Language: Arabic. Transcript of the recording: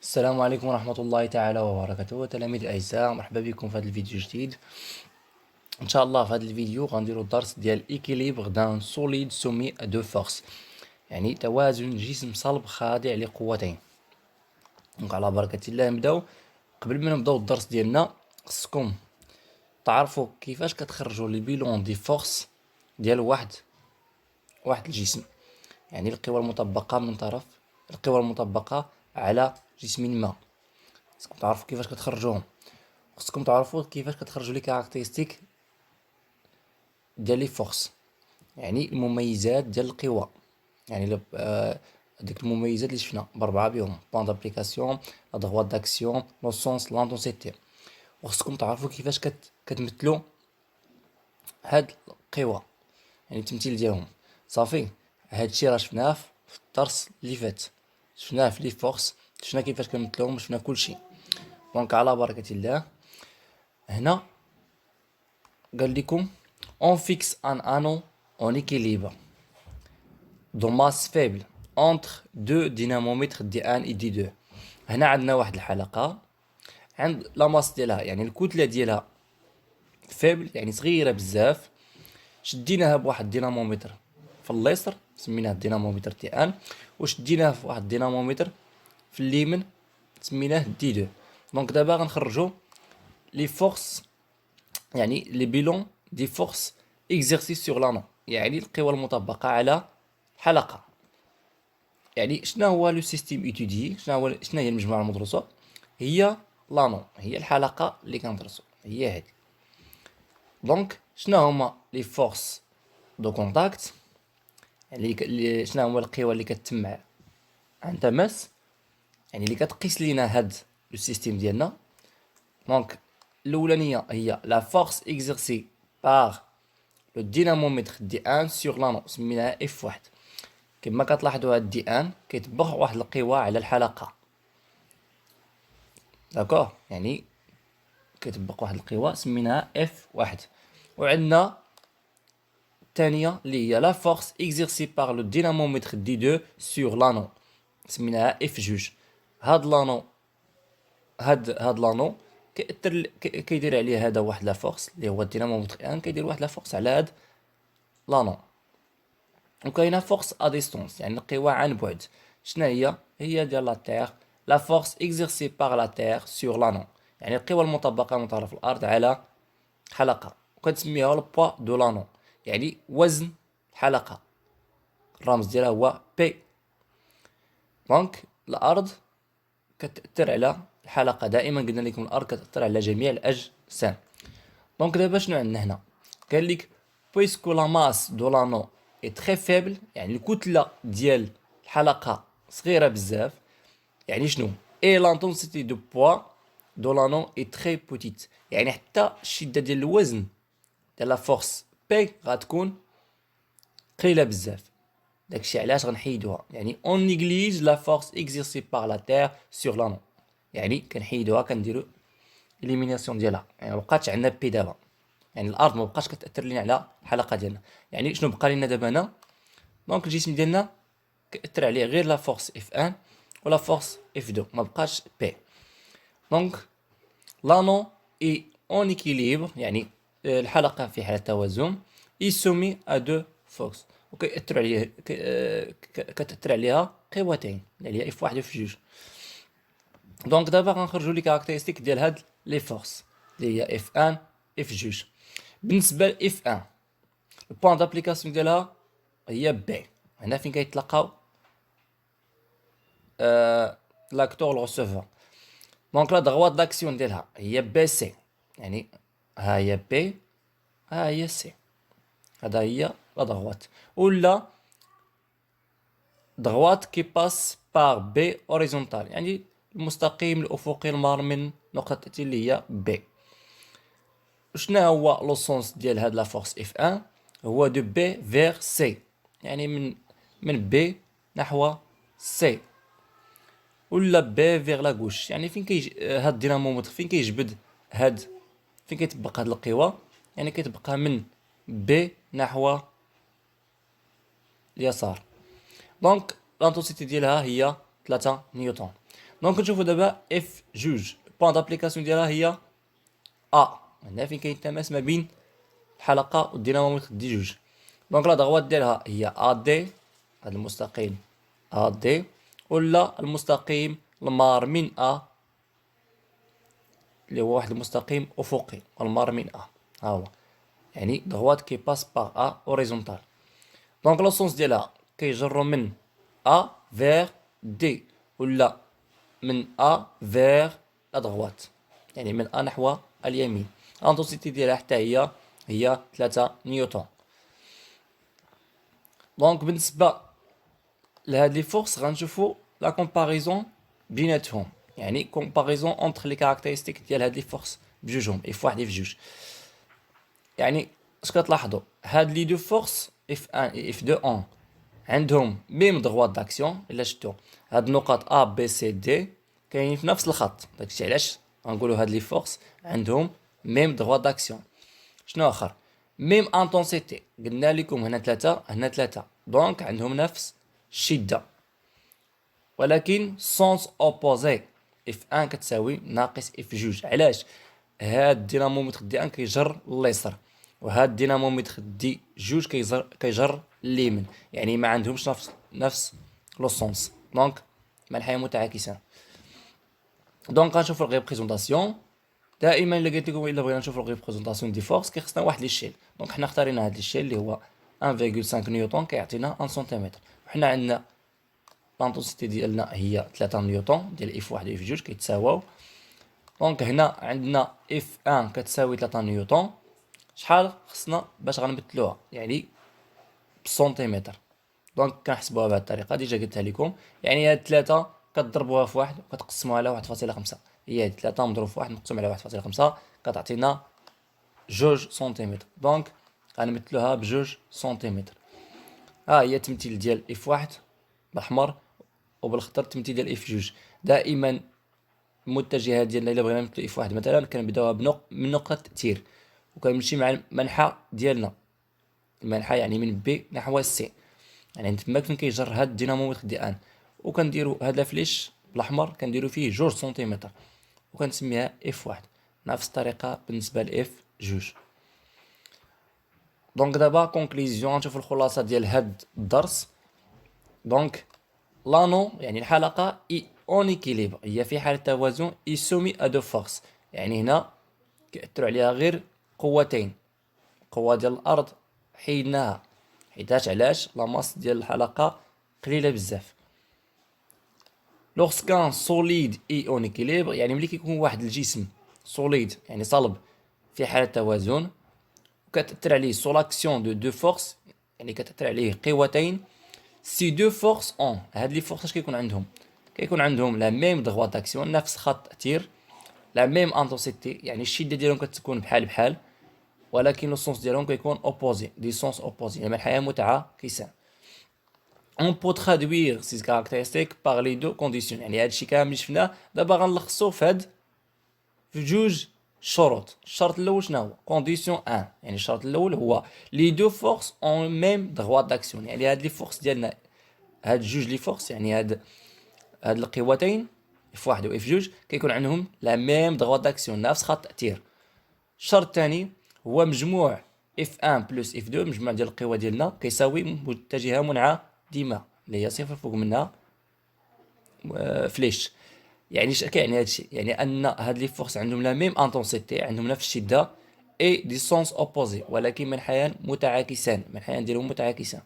السلام عليكم ورحمة الله تعالى وبركاته. تلاميذ الأعزاء، مرحبا بكم في هذا الفيديو الجديد. إن شاء الله في هذا الفيديو غنديرو الدرس ديال إيكيليبر دان سوليد سومي أ دو فورس، يعني توازن جسم صلب خاضع لقوتين. دونك على بركة الله نبداو. قبل ما نبداو الدرس ديالنا خصكم تعرفوا كيفاش كتخرجوا لي بيلون دي فورس ديال واحد الجسم، يعني القوى المطبقة من طرف القوى المطبقة على جسم ما. خصكم تعرفوا كيفاش كتخرجوهم، خصكم تعرفوا كيفاش كتخرجوا لي كاركتيرستيك ديال لي فورس، يعني المميزات ديال القوى. يعني ديك المميزات اللي شفنا باربعه بهم: بوان دابليكاسيون، لا دغوات داكسيون، لو سونس، لانتونسيتي. وخصكم تعرفوا كيفاش كتمثلوا هاد القوى، يعني التمثيل ديالهم. صافي، هادشي راه شفناه في الدرس اللي فات، شفناه في لي فورس، شفنا كيفاش كنمثلوهم، شفنا كلشي. دونك على بركة الله هنا قال لكم on fixe un anneau en équilibre de masse faible entre deux dynamomètres D1 et D2. هنا عندنا واحد الحلقة عند لا ماس ديالها، يعني الكتلة ديالها فيبل، يعني صغيرة بزاف. شديناها بواحد الدينامومتر في اليسر سميناه الدينامومتر T1، وشديناها في واحد الدينامومتر في اليمين سميناه D2. دونك دابا غنخرجو لي فورس، يعني لي بيلون دي فورس اكزرسيس سور لانو، يعني القوى المطبقة على حلقة. يعني شنو هو لو سيستيم ايتودي، شنو هي المجموعة المدروسة؟ هي لانو، هي الحلقة اللي كندرسو، هي هادي. دونك شنو هما لي فورس دو كونتاكت، يعني شنو هما القوى اللي كتم عن تماس، يعني اللي كتقيس لينا هاد لو سيستيم ديالنا. دونك الاولانيه هي لا فورس اكزرسي بار لو دينامومتر دي ان سور لانو، سميناها اف واحد. كما كتلاحظوا هاد دي ان كيطبق واحد القوى على الحلقه، داكوغ، يعني كيطبق واحد القوى سميناها اف واحد. وعندنا الثانيه اللي هي لا فورس اكزرسي بار لو دينامومتر دي دو سور لانو، سميناها اف جوج. هاد لانو هاد لانو كيدير عليه هذا واحد لا فورس اللي هو الدينامومتر ان، كيدير واحد لا فورس على هاد لانو. وكاينه فورس ا ديستونس، يعني القوى عن بعد. شنو هي ديال لا تير، لا فورس اكزرسي بار لا تير سور لانو، يعني القوى المطبقه من طرف الارض على حلقه، وكتسميها لو بوا دو لانو، يعني وزن الحلقه. الرمز ديالها هو بي. دونك الارض كتأثر على الحلقه، دائما قلنا لكم الارض كتأثر على جميع الاجسام. دونك دابا شنو عندنا هنا؟ قال لك بويسكو لا ماس دو لانو اي تري فيبل، يعني الكتله ديال الحلقه صغيره بزاف. يعني شنو؟ اي لانتونسيتي دو بوا دو لانو اي تري بوتيت، يعني حتى الشده ديال الوزن ديال لا فورس بي غتكون قليله بزاف. داكشي علاش غنحيدوها، يعني اون نيغليج لا فورس اكزيرسي بار لا تير سور لانو، يعني كنحيدوها، كنديرو اليميناسيون ديالها، يعني مبقاتش عندنا بي دابا، يعني الارض ما بقاش كتاثر لينا على الحلقه ديالنا. يعني شنو بقى لنا دابا هنا؟ دونك الجسم ديالنا كاثر عليه غير لا فورس اف 1 ولا فورس اف 2، ما بقاش بي. دونك لانو اي اون ايكيليبر، يعني الحلقه في حاله توازن، اي سومي ا دو فورس، وكيأثر عليه كتأثر عليها قوتين اللي هي اف 1 و اف 2. دونك دابا غنخرجوا لي كاركتيرستيك ديال هاد لي فورس اللي هي اف 1 اف 2. بالنسبه ل اف 1 البوان دابليكاسيون ديالها هي بي، هنا فين كيتلاقاو لاكتور والغوسيفور. دونك لا دغوات داكسيون ديالها هي بي سي، يعني ها هي بي، ها هي سي، هذا هي لا دغوات. ولا دغوات كي باس بار بي اوريزونتال، يعني المستقيم الافقي المار من نقطة تي اللي هي بي. شنو هو لو سونس ديال هاد لا فورس اف 1؟ هو دو بي فيغ سي، يعني من بي نحو سي، ولا بي فيغ لا غوش، يعني فين هاد الدينامومتر فين كيجبد هاد، فين كيطبق هاد القوى، يعني كيطبقها من بي نحو اليسار. دونك لانتونسيتي ديالها هي 3 نيوتن. دونك نشوفو دابا اف جوج بوان دابليكاسيون ديالها هي ا، هنا فين كاين التماس ما بين الحلقة والدينامومتر دي جوج. دونك لا دغوات ديالها هي ا دي، هاد المستقيم ا دي، ولا المستقيم المار من ا اللي هو واحد المستقيم افقي المار من ا، ها هو يعني دغوات كي باس باغ ا اوريزونتال. دونك لو سونس ديالها كيجرو من ا فيغ دي، ولا من ا فيغ لا دغوات، يعني من ا نحو اليمين. الانتونسيتي ديالها حتى هي 3 نيوتن. دونك بالنسبه لهاد لي فورس غنشوفو لا كومباريزون بيناتهم، يعني كومباريزون اونتر لي كاركتيرستيك ديال هاد لي فورس بجوجهم، اف واحد اف جوج. يعني اش كتلاحظوا هاد لي دو فورس اف 1 اف 2 اون عندهم ميم دغوات داكسيون. الا شفتوا هاد النقط ا بي سي دي كاينين في نفس الخط، داكشي علاش غنقولوا هاد لي فورس عندهم ميم دغوات داكسيون. شنو اخر؟ ميم انتونسيتي، قلنا لكم هنا 3 هنا 3، دونك عندهم نفس الشده، ولكن سونس اوبوزي. اف 1 كتساوي ناقص اف جوج. علاش؟ هاد الدينامومتر دي 1 كيجر اليسار، وهاد الدينامومتر دي جوج كيجر اليمين، يعني ما عندهمش نفس لو سونس، دونك مع الحياه متعاكسان. دونك غنشوفو الريبريزونطاسيون. دائما الا قلت لكم الا بغينا نشوفو الريبريزونطاسيون دي فورس كيخصنا واحد ليشيل، دونك حنا اختارينا هاد ليشيل اللي هو 1.5 نيوتن كيعطينا 1 سنتيمتر، وحنا عندنا لانتونسيتي ديالنا هي 3 نيوتن ديال اف واحد و اف جوج كيتساواو. دونك هنا عندنا اف 1 كتساوي 3 نيوتن. شحال خصنا باش غنبدلوها؟ يعني بالسنتيمتر. دونك كنحسبوها بهذه الطريقه، ديجا قلتها لكم. يعني هاد 3 كتضربوها في واحد وكتقسموها على 1.5، هي هاد 3 مضروب في واحد مقسوم على 1.5 كتعطينا 2 سنتيمتر. دونك غنمثلوها بجوج سنتيمتر. ها هي التمثيل ديال اف واحد بالاحمر، وبالخضر التمثيل ديال اف جوج. دائما المتجهات ديالنا الا بغينا نمثلو اف واحد مثلا كنبداوها من نقطه تير، وكنمشي مع المنحى ديالنا، المنحى يعني من بي نحو سي، يعني تماك فين كيجر هاد الدينامومتر دي ان، وكنديرو هاد لافليش بالاحمر كنديرو فيه 2 سنتيمتر وكنسميها اف واحد. نفس الطريقه بالنسبه لاف جوج. دونك دابا كونكليزيون، نشوفو الخلاصه ديال هاد الدرس. دونك لانو يعني الحلقه اي اون ايكيليبر، هي في حاله توازن، اي سومي ا دو فورس، يعني هنا كيأثروا عليها غير قوتين. القوه ديال الارض حيدناها، حيتاش علاش؟ لا ماس ديال الحلقه قليله بزاف. لوغسكان سوليد اي اون ايكيليبر، يعني ملي كيكون واحد الجسم سوليد يعني صلب في حاله توازن وكتأثر عليه سو لاكسيون دو فورس، يعني كتأثر عليه قوتين. سي دو فورس اون، هاد لي فورس اش كيكون عندهم؟ كيكون عندهم لا ميم دغوا داكسيون، نفس خط تأثير، لا ميم انتونسيتي، يعني الشده ديالهم كتكون بحال بحال، ولكن لو سونس ديالهم كيكون اوبوزي، دي سونس اوبوزي، يعني الحياه متعاكسه. On peut traduire ces caractéristiques par les deux conditions، يعني هادشي كامل اللي شفناه دابا غنلخصو في جوج شروط. الشرط الاول شنو هو؟ كونديسيون 1، يعني الشرط الاول هو لي دو فورس اون ميم دغوا داكسيون، يعني هاد لي فورس ديالنا، هاد جوج لي فورس، يعني هاد القوتين اف واحد و اف جوج كيكون عندهم لا ميم دغوا داكسيون، نفس خط التأثير. الشرط الثاني هو مجموع اف 1 بلس اف 2، مجموع ديال القوى ديالنا كيساوي متجهه منعدمه اللي هي صفر فوق منها فليش. يعني اش كيعني هادشي؟ يعني ان هاد لي فورس عندهم لا ميم انتونسيتي، عندهم نفس الشده، اي دي سونس اوبوزي، ولكن منحيان متعاكسان، منحيان ديالهم متعاكسان.